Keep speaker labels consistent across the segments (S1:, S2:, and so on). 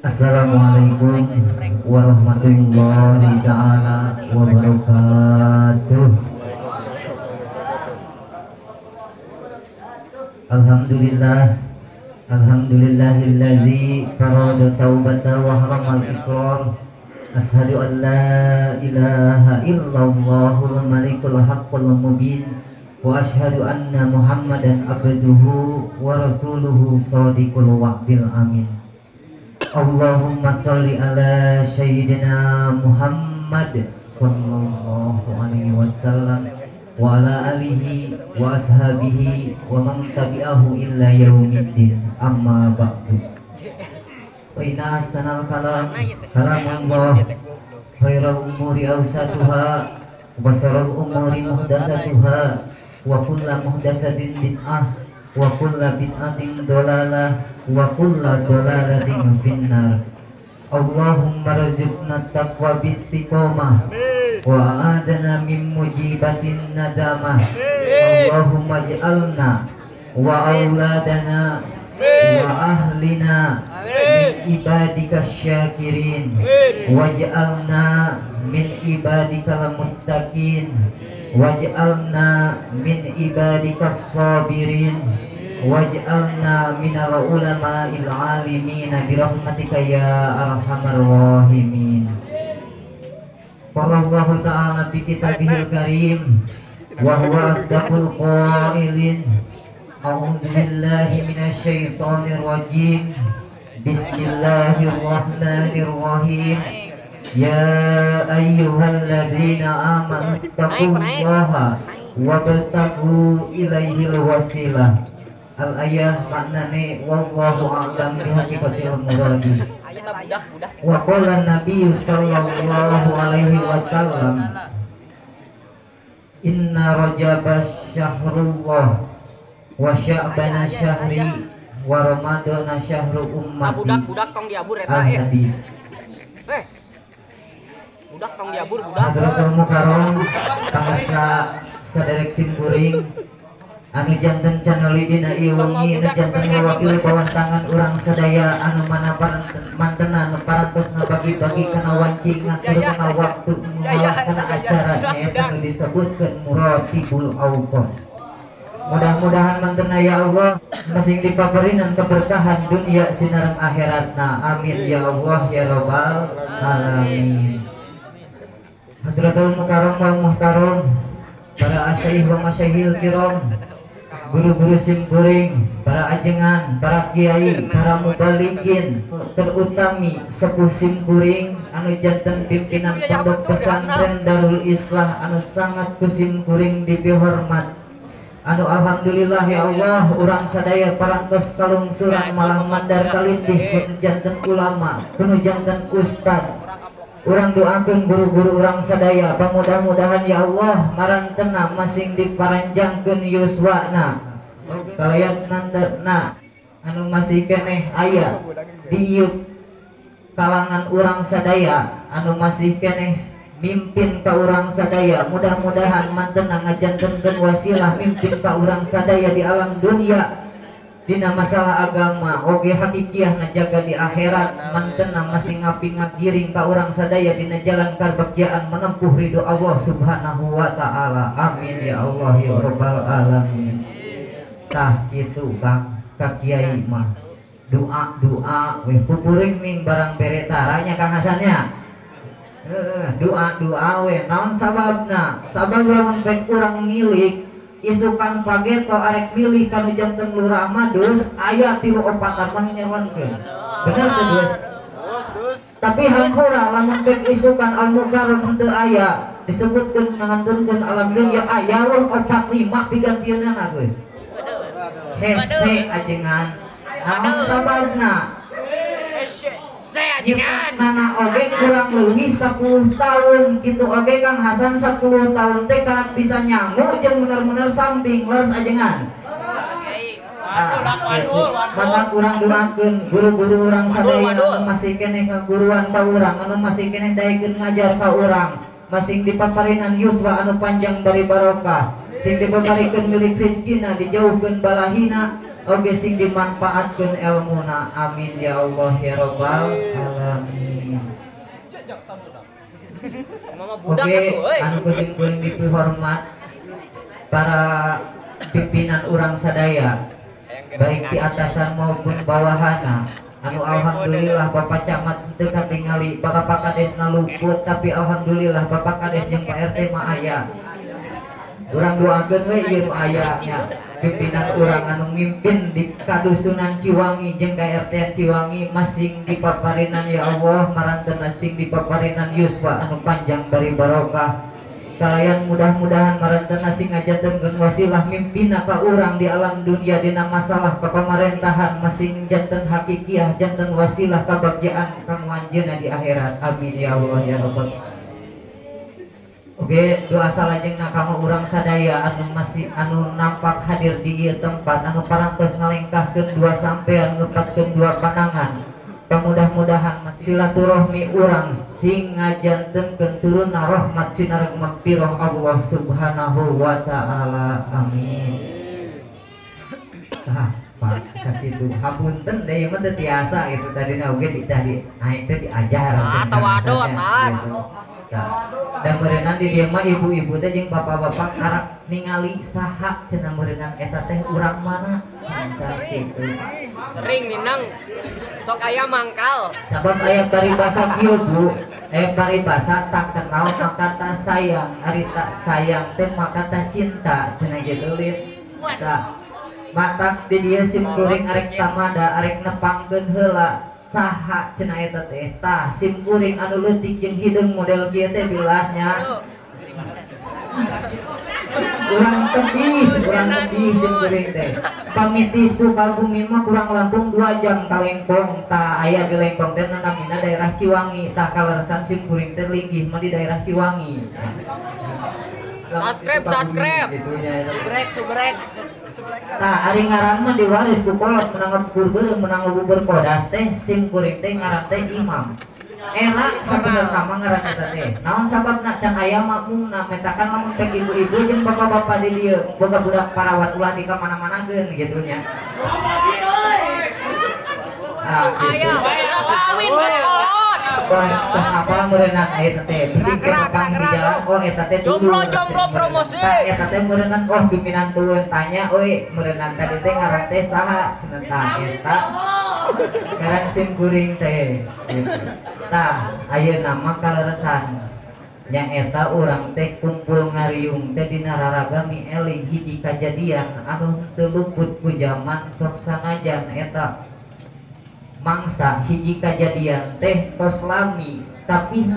S1: Assalamualaikum warahmatullahi ta'ala wabarakatuh. Alhamdulillah, alhamdulillahilladzi farada taubata wa haramal israr. Ashhadu an la ilaha illallahul malikul haqqul mubin wa ashhadu anna muhammadan abduhu wa rasuluhu shadiqul wa'dil amin. Allahumma salli ala sayyidina Muhammad sallallahu alaihi wasallam wa ala alihi wa ashabihi wa man tabi'ahu illa yaumiddin, amma ba'du. Wa inna astanal kalam kalamullah khairul umuri awsatuha wa sarul umuri muhdasatuha wa kullu muhdasatin bid'ah wa kullu bid'atin dolalah wa kullu dolalatin finnar. Allahumma rzuqna taqwa bistiqomah wa a'adana min mujibatin nadamah. Allahumma ij'alna wa auladana wa ahlina min ibadika syakirin waj'alna min ibadika muttaqin waj'alna min ibadika sabirin waj'alna minal ulama'il alimin birahmatika ya arhamar rahimin. Qala Allah ta'ala fi kitabihil karim wa huwa asdaqul qailin. A'udzu billahi minasy syaithanir rajim. Bismillahirrahmanirrahim. Ya ayyuhalladzina amanu taqullaha wabtaghu ilaihil wasilah. Al-ayah maknane wallahu a'lam bihaqiqatil muradi. Wa qala Nabi sallallahu alaihi wasallam, inna rajaba syahrullah wa sya'bana syahri wa ramadana syahru ummati.
S2: Budak tong diabur eta ya. Budak tong diabur budak.
S1: Hadratul Mukarram pangasa saderek simkuring anu janten canoli dina ieu wengi anu janten mewakili bawan tangan urang sadaya anu mana mantenan parantos ngabagi-bagi kana wanci ngatur kana waktu mengolah kana acara nyaeta anu disebutkeun muratibul awqat. Mudah-mudahan mantena ya Allah masing dipabarinan keberkahan dunia sinareng akhiratna. Amin ya Allah ya rabbal alamin. Hadratul Mukarram wal muhtaram, para asyayikh wa masyaihil kiram, guru-guru simkuring, para ajengan, para kiai, para mubalikin, terutami sepuh simkuring anu janten pimpinan pondok pesantren Darul Islah anu sangat kusimkuring dipihormat. Anu alhamdulillah ya Allah urang sadaya parantos kalungsuran malah mandar kalindih kun janten ulama, kun janten ustad. Urang doakeun guru-guru urang sadaya pamudah-mudahan ya Allah marantena masing diparanjangkeun yuswana kalayan nanterna anu masih keneh aya di ieu kalangan urang sadaya anu masih keneh mimpin ka urang sadaya. Mudah-mudahan mantena ngajantenkeun wasilah mimpin ka urang sadaya di alam dunia dina masalah agama oge hakikiah najaga di akhirat. Mantena masih ngapi ngagiring ka urang sadaya dina jalan kabagjaan menempuh ridho Allah subhanahu wa ta'ala. Amin ya Allah ya rabbal alamin. Tah kitu Kang ka kiai mah doa weh pupuring ming barang bere taranya Kang Hasannya. Doa weh naon sababna? Sabab lamun pek urang milik isukan pageto arek milih kanu janten lurah madus aya 3-4 manu nyewankeun. Bener teh Gus? Tapi hampura lamun pek isukan al-mukarram henteu aya disebutkeun ngantunkeun alam dunya aya weh 4-5 pigantieunana Gus. Hese ajengan. Naon sababna? Nana oge kurang leuwih 10 tahun gitu oge Kang Hasan 10 tahun teh karek bisa nyamu jeung bener-bener samping leres ajengan. Maka kurang doakeun guru-guru urang sadaya anu masih keneh kaguruan ka urang anu masih keneh daekeun ngajar ka urang masing dipaparinan yuswa anu panjang dari barokah sing dipaparikeun milik rezekina dijauhkeun balahina oge sing dimanfaatkeun ilmuna. Amin ya Allah ya rabbal alamin. Oke, anu kusim kuring dipihormat para pimpinan urang sadaya, baik di atasan maupun bawahana. Anu alhamdulillah Bapak Camat teu katingali, Bapak Kades luput, tapi alhamdulillah Bapak Kades jeung Pak RT mah aya. Urang doakeun we ieu nu aya nya. Pimpinan urang anu mimpin di kadusunan Ciwangi jeung KRT Ciwangi masing dipaparinan ya Allah, maranteun sing dipaparinan yuswa anu panjang bari barokah. Kalayan mudah-mudahan maranteun sing ngajantenkeun wasilah mimpina ka urang di alam dunia dina masalah pamarentahan masing janten hakikiah janten wasilah kabagjaan kang wanjeunna di akhirat. Amin ya Allah ya rabbal. Oke, doa salajengna kamu urang sadaya anu nampak hadir di ieu tempat anu parantos nalengkahkeun dua sampean ngepatkeun dua panangan. Pamudah-mudahan silaturahmi urang sing ngajantenkeun turunna rahmat sinar magfirah Allah Subhanahu wa taala. Amin. Pak sakitu hapunten deui mah teu tiasa gitu tadi oge tadi aing teh diajar.
S2: Tawadot
S1: dan merenang di dieu mah ibu-ibu teh jeung bapak-bapak karek ningali saha cenah merenang eta teh urang mana kitu.
S2: Sering minang sok aya mangkal.
S1: Sabab aya paribasa kieu Bu, paribasa tak kenal maka tak sayang, ari tak sayang teh maka tak cinta cenah gitu leuit. Tah matak di dieu sim kuring arek tamada arek nepangkeun heula saha cenah eta teh tah sim kuring anu leutik jeung hideung model kieu teh bilasnya kurang tebih sim kuring teh pamiti Sukabumi mah kurang langkung 2 jam ka Lengkong. Tah aya di Lengkong teh namina daerah Ciwangi, tah kaleresan sim kuring teh linggih mah di daerah Ciwangi.
S2: Subscribe subrek.
S1: Nah, ari ngaran mah diwaris ku kolot menang beureum menang bubur kodas teh sim kuring teh ngaran teh Imam. Era sabenerna mah ngaran eta teh. Naon sababna can aya makmumna metakan lamun pek ibu-ibu jeung bapak-bapak di dieu boga budak parawan ulah di ka mana-manakeun gitu nya.
S2: Aya kawin Mas Kolot.
S1: Pas apa merenang eta teh bisik pang di jalan oh eta teh
S2: jomblo promosi.
S1: Eta teh merenang oh pimpinan tueun tanya euy merenang tadi teh ngaran teh saha cenah tah eta ngaran sim kuring teh. Tah ayeuna mah kaleresan nya eta urang teh kumpul ngariung teh dina raragami eling hiji kajadian anu teu luput ku zaman sok sanajan eta mangsa hiji kajadian teh tos lami tapi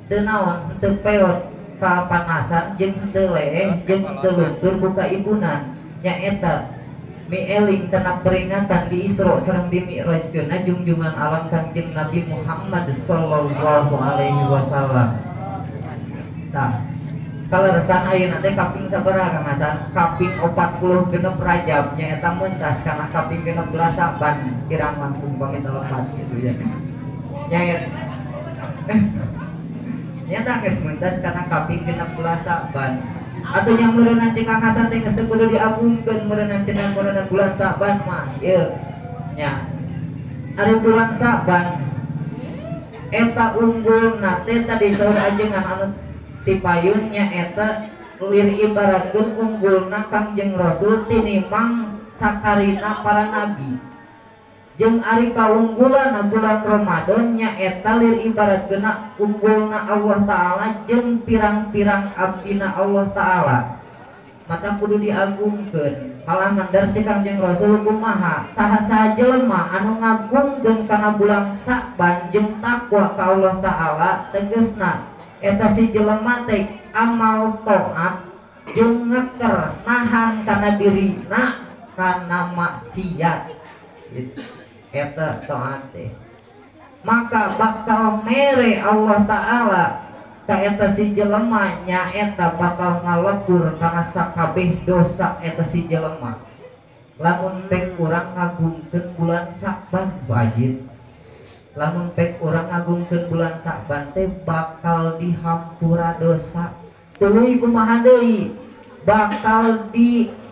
S1: teu naon teu peot papanasan jeung teu leeh jeung teu luntur buka ibunan nya eta mi eling tanah peringatan di Isra sareng di Mi'rajkeun junjungan alam Kangjeng Nabi Muhammad sallallahu alaihi wasallam. Tah kaleresan ayeuna teh kaping sabaraha Kang Hasan? Kaping 46 Rajab nya eta meuntas kana kaping 16 Saban kirang langkung pamit lepat gitu ya. Nya nyata geus meuntas kana kaping 16 Saban. Atuh yang meureunna cing Kang Hasan teh geus teu kudu diagungkeun meureunna cenah meureunna bulan Saban mah ieu nya. Ari bulan Saban eta unggulna teh tadi saur ajengan anu tipayunnya eta lir ibaratkeun unggulna Kangjeng Rasul tinimang sakarina para nabi jeung ari kaunggulan bulan Ramadan nya eta lir ibaratkeun unggulna Allah taala jeung pirang-pirang abdina Allah taala mata kudu diagungkeun malah mandar cek Kangjeng Rasul kumaha saha jelema anu ngagungkeun kana bulan Saban jeung takwa ka Allah taala tegasna eta si jelema teh amal taat jeung ngeker nahan kana dirina kana maksiat eta taat teh maka bakal mere Allah taala ka eta si jelema nya eta bakal ngalebur kana sakabeh dosa eta si jelema lamun pek urang ngagungkeun bulan Saban wajib lamun pek orang ngagungkeun bulan Saban teh bakal dihampura dosa tuluy kumaha deui bakal ditahan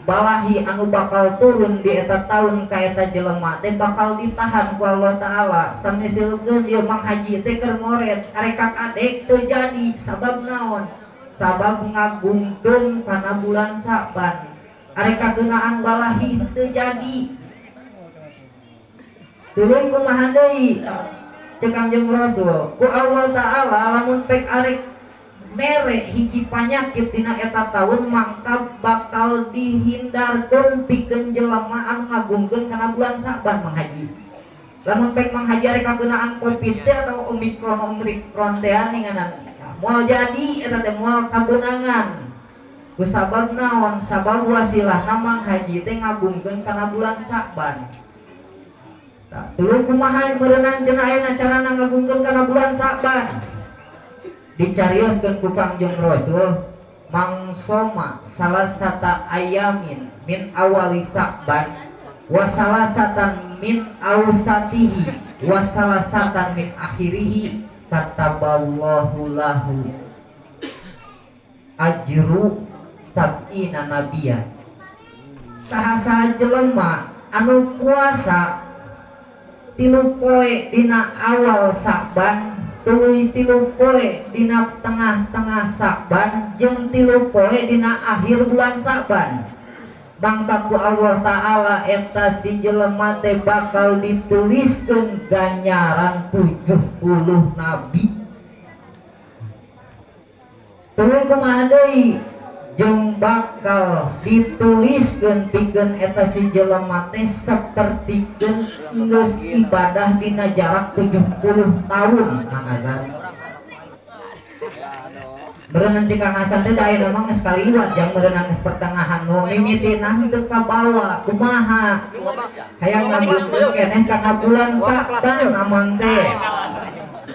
S1: balahi anu bakal turun di eta tahun ka eta jelema teh bakal ditahan ku Allah taala samisilkeun ieu Mang Haji teh keur ngoret are kakadek teu jadi sabab naon sabab ngagungkeun kana bulan Saban are kageunaan balahi teu jadi tuluy kumaha deui cek Kangjeng Rasul ku Allah taala lamun pek arek mere hiji panyakit dina eta tahun mangka bakal dihindarkeun pikeun jelema anu ngagungkeun kana bulan Saban Mang Haji. Lamun pek Mang Haji ari kageunaan Covid teh atau Omikron teh ninganan. Moal jadi eta teh moal kabeunangan. Ku sabab naon? Sabab wasilahna Mang Haji teh ngagungkeun kana bulan Saban. Tuluy kumaha meureunana cenah ayeuna carana ngagungkeun kana bulan Saban? Dicarioskeun ku Kangjeng Rasul mangsoma salasata ayamin min awali Sa'ban wa salasatan min awsatihi wa salasatan min akhirihi kataballahu lahu ajru sab'ina nabiyan. Saha-saha jelema anu puasa 3 poe dina awal Sa'ban tuluy 3 poe dina tengah-tengah Sa'ban jeung 3 poe dina akhir bulan Sa'ban mangka ku Allah taala eta si jelema teh bakal dituliskeun ganjaran 70 nabi. Tuluy kumaha deui jeung bakal dituliskeun pikeun eta si jelema teh sapertikeun geus ibadah dina jarak 70 tahun Kang Hasan. Berenang di Kang Hasan teh daerah mah geus kaliwat jang berenang geus pertengahan nu mimitina teu kabawa kumaha hayang ngagungkeun keneh kana bulan Sa'ban amang teh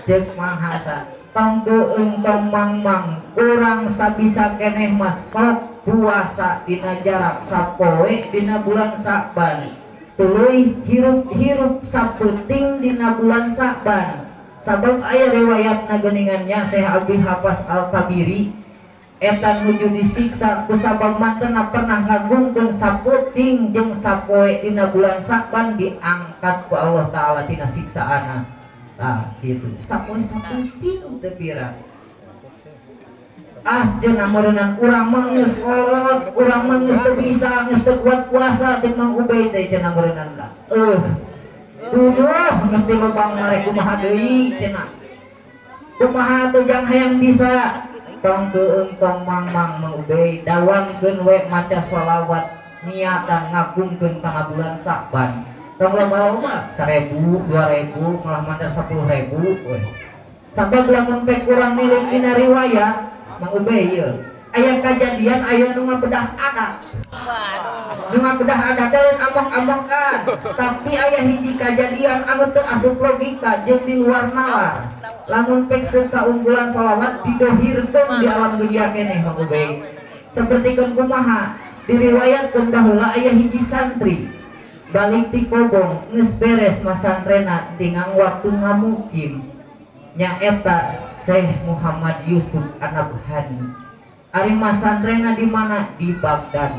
S1: ceuk Mang Hasan tong geueung tong mang urang sabisa keneh mah sok puasa dina jarak sapoe dina bulan Sa'ban tuluy hirup sapeuting dina bulan Sa'ban sabab aya riwayatna geuningannya Syekh Abi Hafas Al-Kabiri eta nuju disiksa ku sabab mantena pernah ngagungkeun sapeuting jeung sapoe dina bulan Sa'ban diangkat ku Allah taala tina siksaana. Nah gitu sapoe sapeuting teu pira cenah meureunana urang mah geus kolot urang mah geus teu bisa geus teu kuat puasa jeung Mang Ubay teh cenah meureunana tuduh geus dilobang mare kumaha deui cenah kumaha atuh jang hayang bisa tong geueung tong Mang Ubay dawangkeun we maca sholawat niatan ngagungkeun kana bulan Sa'ban tong lomba 1.000 2.000 malah mandar 10.000 sabab lamun pek urang milih dina riwayat Mang Ubay ieu aya kajadian aya nu ngabedah adat nu ngabedah adat teh amok-amokan tapi aya hiji kajadian anu teu asup logika jeung di luar nalar lamun pek sekaunggulan sholawat didohirkeun di alam dunia keneh Mang Ubay sapertikeun kumaha diriwayatkeun baheula aya hiji santri balik ti kobong geus beres masantrena tingang waktu ngamukim nyaeta Syekh Muhammad Yusuf An-Nabhani ari masantrena di mana di Baghdad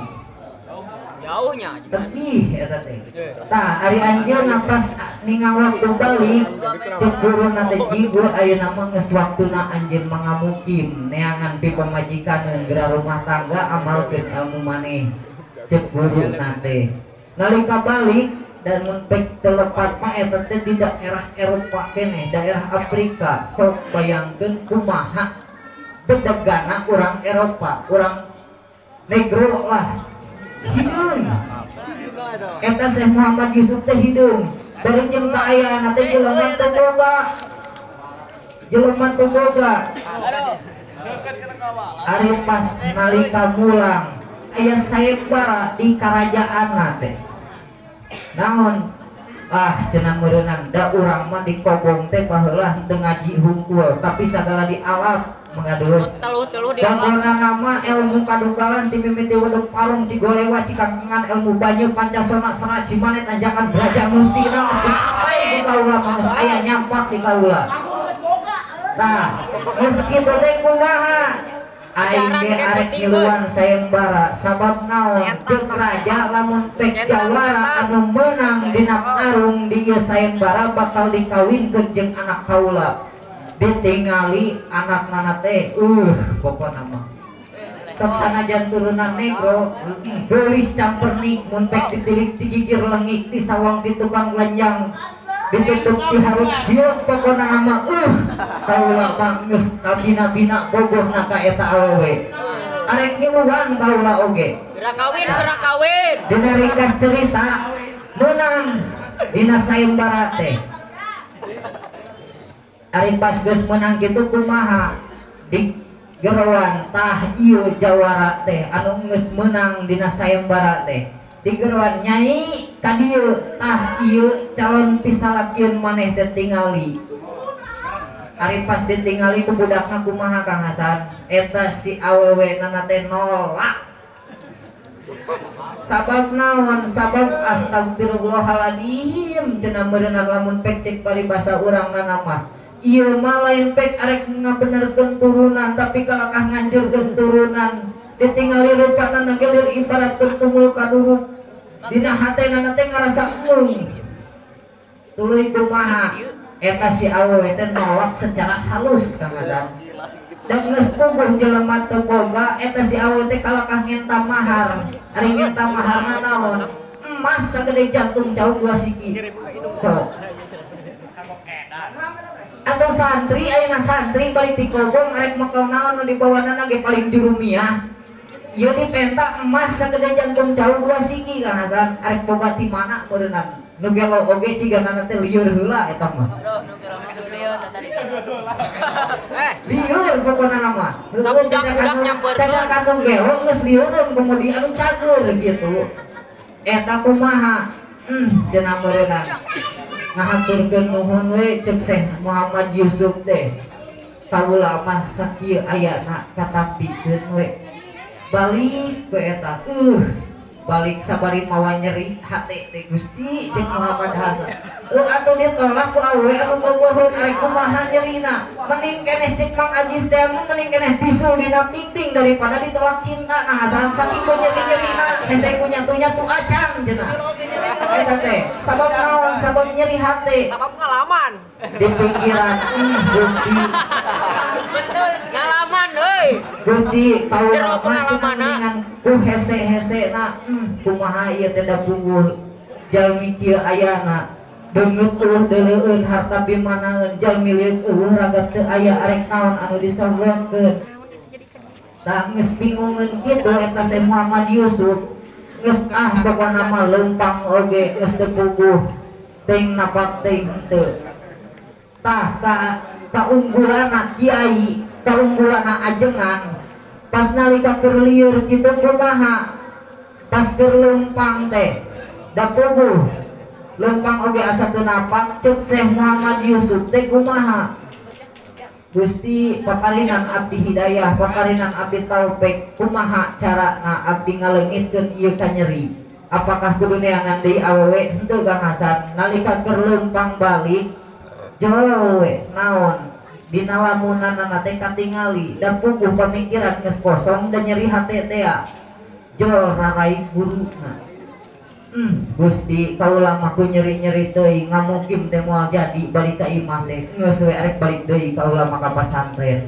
S2: jauhnya
S1: tebih eta teh tah ari anjeunna pas ningang waktu balik cek guruna teh jigo ayeuna mah geus waktuna anjeun mangamukim neangan pi pamajikaneun geura rumah tangga amalkeun ilmu maneh cek guruna teh nalika balik dan munpek telepat mah eta teh di daerah Eropa keneh daerah Afrika sok bayangkeun kumaha bedegana urang Eropa urang negro lah hidung eta Syekh Muhammad Yusuf teh hidung dari jeung ka aya teh jelema teu boga ari pas nalika mulang aya sayembara di karajaanna teh naon cenah meureunana da urang mah di kobong teh baheula teu ngaji hungkul tapi sagala di alam mengadus
S2: teluh di
S1: dan
S2: alam
S1: nama ilmu kadugalan ti mimiti weduk parung cigolewa cikangengan ilmu banyu pancasona serat cimanet anjakan beraja mustina mesti apa di kaula mangos aya nyampak di kaula nah meski bade kumaha aing ge arek ngiluan sayembara sabab naon ceuk raja lamun pek jawara anu meunang dina karung di sayembara bakal dikawinkeun jeung anak kaula ditingali anakna teh pokona mah sok sanajan turunan negro geulis campur nik mun pek ditilik digigir lengik di sawang di tukang lenjang ditutup di harut siun pokona nama kaula manggeus kabina-bina bogohna ka eta awewe arek ngiluan kaula oge gerak kawin dina ringkas cerita menang dina sayembara teh ari pas geus menang kitu kumaha di gerowan tah ieu jawara teh anu geus menang dina sayembara teh di gerowan nyai kadieu tah ieu calon pisalakieun maneh teh tingali ari pas ditingali ku budakna kumaha Kang Hasan eta si awewe nana teh nolak sabab naon sabab astagfirullahaladzim cenah meureunna lamun pek cek paribasa urang nana mah ieu mah lain pek arek ngabenerkeun turunan tapi kalakah nganjurkeun turunan ditingali rupana gelir ibarat tumul kaduruk dina hatena teh ngarasa eung tuluy kumaha eta si awewe teh nolak secara halus Kang Hasan dan geus puguh jelema teu boga eta si awewe teh kalakah ngenta mahar ari ngenta maharna naon emas sagede jantung jauh 2 siki sok atau santri ayeuna santri balik di kobong arek mekel naon nu dibawana ge paling dirumiah ieu dipenta emas sagede jantung jauh 2 siki Kang Hasan arek boga ti mana meureunna nu gelo oge ciganana teh lieur heula eta mah lieur pokona nama caca kantong gelo geus lieureun kemudian anu cager gitu eta kumaha cenah meureunna ngahaturkeun nuhun we ceuk Syekh Muhammad Yusuf teh kaula mah sakieu ayana katampikeun we balik ke eta balik sabari mawa nyeri hate teh Gusti cek Muhammad Hasan atuh ditolak ku awewe anu boboheun arek kumaha nyerina mending keneh cek Mang Ajis teh mending keneh bisul dina pingping daripada ditolak cinta Kang Hasan saking nyeri-nyerina hese kunya-kunya tu acan cenah eta teh sabab naon sabab nyeri hate
S2: sabab ngalaman
S1: di pikiran Gusti
S2: betul ngalaman euy
S1: Gusti kaula mah dengan ku hese-hesena kumaha ieu teh da punggul jalmi kieu ayana beungeut eueuh deuleueun harta bimanaeun jalmi lieur eueuh raga teu aya arek naon anu disanggeutkeun tah geus bingungeun kitu eta Syekh Muhammad Yusuf geus pokona mah leumpang oge geus teu puguh teuing napak teuing henteu tah kaunggulana kiai kaunggulana ajengan pas nalika keur lieur kitu kumaha pas keur leumpang teh da puguh leumpang oge asa teu napak ceuk Syekh Muhammad Yusuf teh kumaha Gusti paparinan abdi hidayah paparinan abdi taufik kumaha carana abdi ngaleungitkeun ieu kanyeri apakah kudu neangan deui awewe henteu Kang Hasan nalika keur leumpang balik jowe naon dina lamunana teh katingali da puguh pamikiran geus kosong da nyeri hate teh jol rarai guruna Gusti kaula mah ku nyeri-nyeri teuing ngamukim teh moal jadi balik ka imah teh geus we arek balik deui kaula mah ka pasantren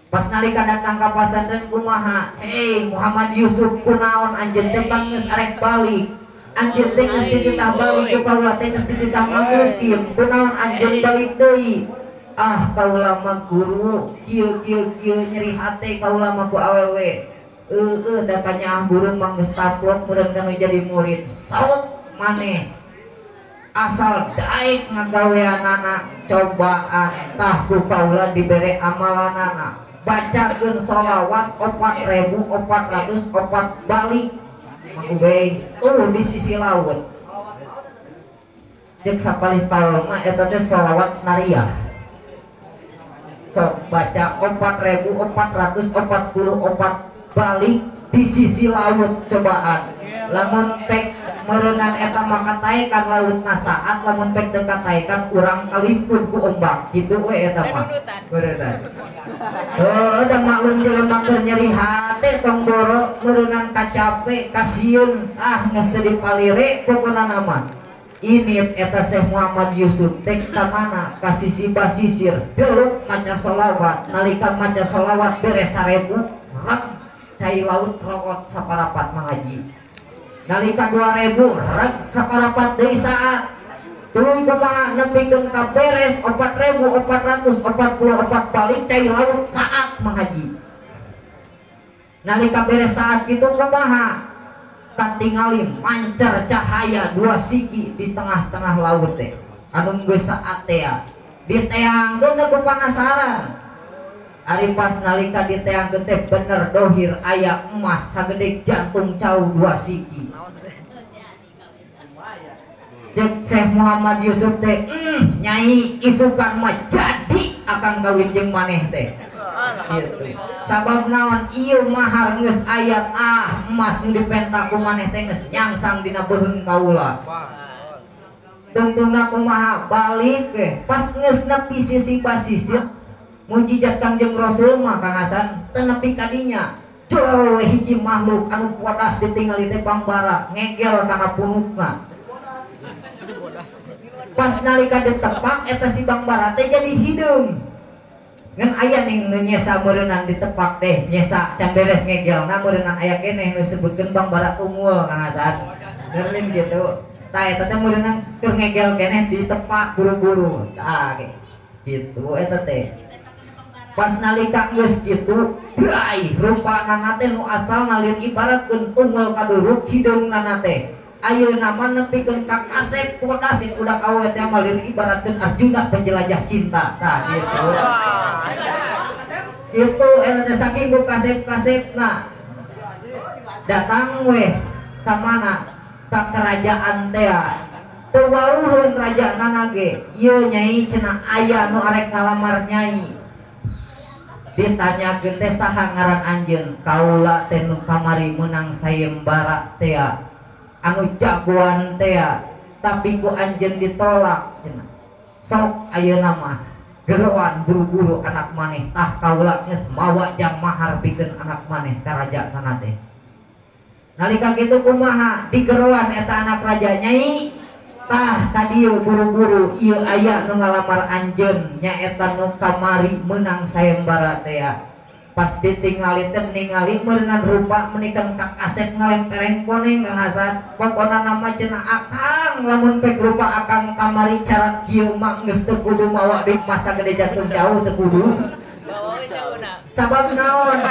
S1: pas nalika datang ka pasantren kumaha hei Muhammad Yusuf kunaon anjeun teh pan geus arek balik anjeun teh geus dititah balik ku kaula teh geus dititah ngamukim kunaon anjeun balik deui kaula mah guru kieu nyeri hate kaula mah ku awewe da kanyaah guru mah geus taplok meureun kana jadi murid saut maneh asal daek ngagaweanana cobaan tah ku kaula dibere amalanana bacakeun sholawat 4404 balik mangubey di sisi laut cek sapalih taun mah eta teh sholawat nariyah sok baca 4444 balik di sisi laut cobaan lamun pek merenang eta makataikan lautna saat lamun pek dekataikan urang kalimpun ku ombak gitu we eta mah merenang. Udah maklum jelema keur nyeri hate tong boro merenang kacape kasieun geus teu dipalire pokona nama. Ini eta Syekh Muhammad Yusuf tek ka mana ka sisi basisir belok maca sholawat nalika maca sholawat beres 1000 rek cai laut rogot saparapat mengaji nalika 2000 rek saparapat deui saat tuluy kumaha nepikeun ka beres 4444 balik cai laut saat mengaji nalika beres saat kitu kumaha katingali mancar cahaya 2 sigi di tengah-tengah laut teh anu geus saat teh diteangkeun ku panasaran ari pas nalika diteangkeun teh bener dohir aya emas sagede jantung cau 2 sigi cek Syekh Muhammad Yusuf teh nyai isukan mah jadi akan kawin jeung maneh teh gitu. Sabab naon ieu mahar geus aya emas nu dipenta ku maneh teh geus nyangsang dina beuheung kaula. Tungtungna kumaha balik pas geus nepi sisi basisir mujizat Kangjeng Rasul mah Kang Hasan teu nepi ka dinya. Coba hiji makhluk anu podas ditingali teh pangbara ngegel kana punukna. Pas nalika ditepak eta si pangbara teh jadi hideung. Ngan aya ning nu nyesa meureunang ditepak teh nyesa can beres ngegelna meureunang aya keneh nu disebutkeun Bangbara Unggul Kang Hasan. Neureun gitu. Tah eta teh meureunang keur ngegel keneh ditepak buru-buru. Tah gitu eta teh. Pas nalika geus kitu, brai rupanana teh nu asal nalin ibaratkeun unggul kaduruk hideungna teh. Ayeuna mah nepikeun ka kasep podas budak awewe teh mah ibaratkeun Arjuna penjelajah cinta. Tah gitu. Itu eta teh saking ku kasep-kasepna. Datang we ka mana? Ka kerajaan teh. Teu wauheun rajanana ge. Ieu nyai cenah aya nu arek ngalamar nyai. Ditanyakeun teh saha ngaran anjeun? Kaula teh nu kamari meunang sayembara teh. Anu jagoan teh tapi ku anjeun ditolak cenah. Sok ayeuna mah geroan buru-buru anak maneh tah kaula geus mawa jang mahar pikeun anak maneh ka raja kana teh. Nalika kitu kumaha digeroan eta anak raja nyai tah ka dieu buru-buru ieu aya nu ngalamar anjeun nyaeta nu kamari meunang sayembara teh. Pas ditingali teh ningali meureunan rupa menikeun ka kasep ngalempereng koneng Kang Hasan. Pokona nama cenah akang lamun pek rupa akang kamari cara kieu mah geus teu kudu mawa deui masa gede jantung jauh teu kudu. Sabab naon?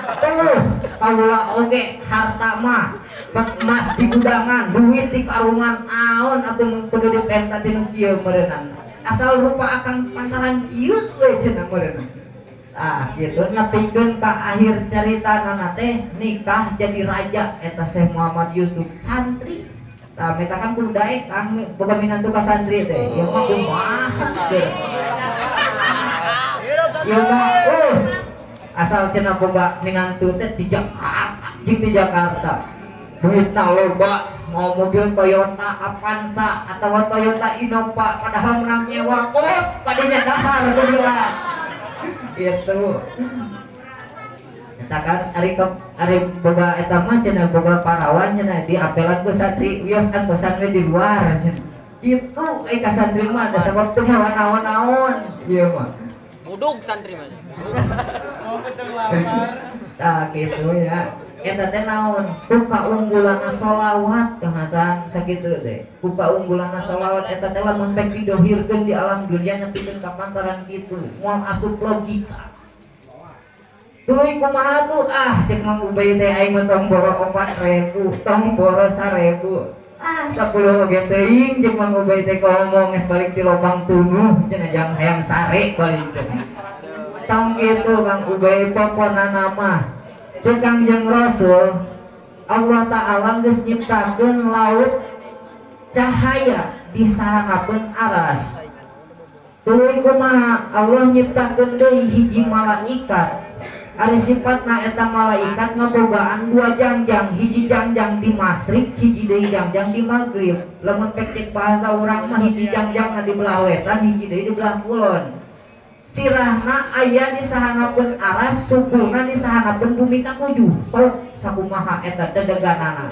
S1: Kaula oge harta mah emas di gudangan, duit di karungan aon atuh kudu dipenta tinu kieu meureunan. Asal rupa akang pantaran kieu we cenah meureunan. Gitu nepikeun ka akhir caritana teh nikah jadi raja eta Syekh Muhammad Yusuf santri. Tah eta kan kudu daek Kang boga minantu ka santri teh. Ieu mah kumaha teh. Ieu mah asal cenah boga minantu teh di Jakarta, jeung di Jakarta. Duitna loba, mau mobil Toyota Avanza atau Toyota Innova padahal menang nyewa kok kadinya dahar beneran. Itu eta kan ari boga eta mah cenah boga parawan cenah diapelan ku santri wios anggosan we di luar cenah kitu ka santri mah da sabab teu mawa naon-naon ieu mah
S2: budug santri mah
S1: tah kitu ya eta teh naon ku kaunggulanna sholawat Kang Hasan sakitu teh ku kaunggulanna sholawat eta teh lamun pek didohirkeun di alam dunia nepikeun ka pantaran kitu moal asup logika tuluy kumaha tuh cek Mang Ubay teh aing mah tong boro 4.000 tong boro 1.000 10 oge teuing cek Mang Ubay teh ngomong geus balik ti lobang tunuh cenah jang hayang sare balik teh tong kitu Kang Ubay pokona nama cek Kangjeng Rasul Allah Ta'ala geus nyiptakeun laut cahaya di sahangapeun aras tuluy kumaha Allah nyiptakeun deui hiji malaikat Ari sifatna eta malaikat ngabogaan dua jangjang, hiji jangjang di masrik, hiji deui jangjang di magrib. Lamun pek cek bahasa urang mah hiji jangjang di belah wetan, hiji deui di belah kulon. Sirahna aya di sahanapeun aras, sukulna di sahanapeun bumi kakujuh. Sok sakumaha eta dedeganana.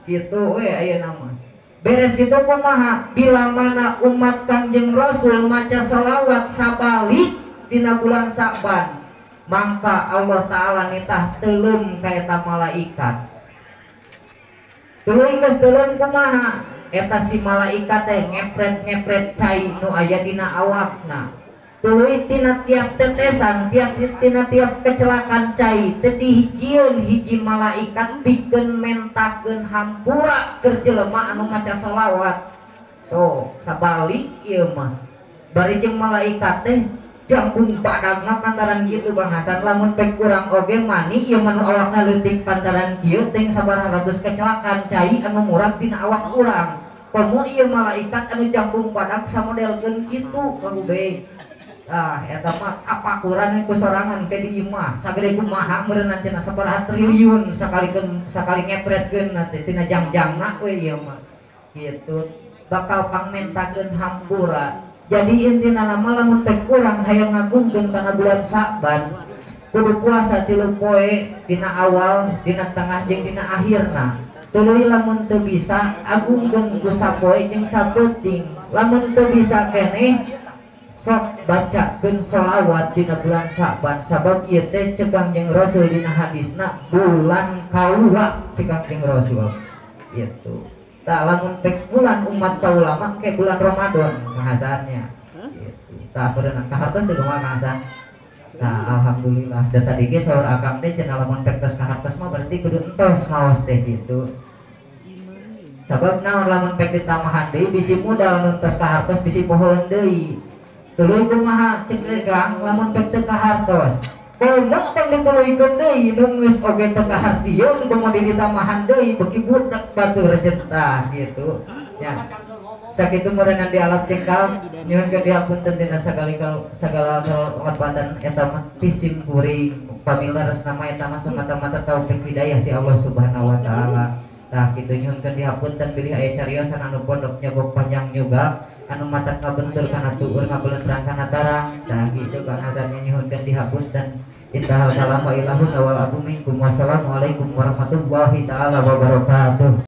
S1: Kitu we ayeuna mah. Beres kitu kumaha? Bila mana umat Kangjeng Rasul maca selawat sabalik dina bulan Sa'ban, maka Allah Ta'ala nitah telum ka eta malaikat. Tuluy geus telum kumaha? Eta si malaikat teh ngepret-ngepret cai nu aya dina awakna. Tuluy tina tiap tetesan, tina tiap kecelakaan cai teh dihijieun hiji malaikat pikeun mentakeun hampura keur jelema anu maca shalawat. So sabalik ieu mah bari jeung malaikat teh jangkung padagna pantaran kitu Bang Hasan, lamun pek kurang oge mani ieu mah awakna leutik pantaran kieu teh sabaraha ratus kecelakaan cai anu murag tina awak urang. Komo ieu malaikat anu jangkung padag samodelkeun kitu Kang Ubay. Eta mah apa Quran ku sorangan ke di imah sagede kumaha meureun cenah sabaraha triliun sakali ngepretkeun teh tina jangjangna we ieu mah kitu bakal pangmentakeun hampura. Jadi intina nama lamun pek urang hayang ngagungkeun kana bulan Sa'ban kudu puasa 3 poe dina awal, dina tengah jeung dina akhirna. Tuluy lamun teu bisa agungkeun ku sapoe jeung sapeuting. Lamun teu bisa keneh sok bacakeun shalawat dina bulan Sa'ban, sabab ieu teh cek Kangjeng Rasul dina hadisna bulan kaula cek Kangjeng Rasul gitu. Tah lamun pek bulan umat kaula mah ke bulan Ramadan ngahasannya gitu. Tah peureuna kahartos teh kumaha Kang Hasan? Tah alhamdulillah da tadi ge saur akang teh cenah lamun pek tos kahartos mah berarti kudu entos ngaos teh gitu. Sabab naon lamun pek ditamahan deui bisi modal nu tos kahartos bisi pohoeun deui. Tuluy kumaha cek Kang lamun pek teu kahartos komo tong dituluykeun deui nu geus oge teu kahartieun komo ditamahan deui beki budak batur cenah gitu ya. Sakitu meureunna di alam tingkal nyuhun dihapunten tina sagala kalopatan eta mah tisim kuring pamila resna mah eta mah semata-mata taufik hidayah ti Allah Subhanahu wa taala. Tah kitu nyuhunkeun dihapunten bilih aya cariosan anu pondok nyogok panjang juga anu mata kabentur kana tuur ngabelentrang kana tarang. Tah kitu Kang Hasan nyuhunkeun dihapunten. Intahal kalam wa ilahun wal abu minkum. Wassalamualaikum warahmatullahi taala wabarakatuh.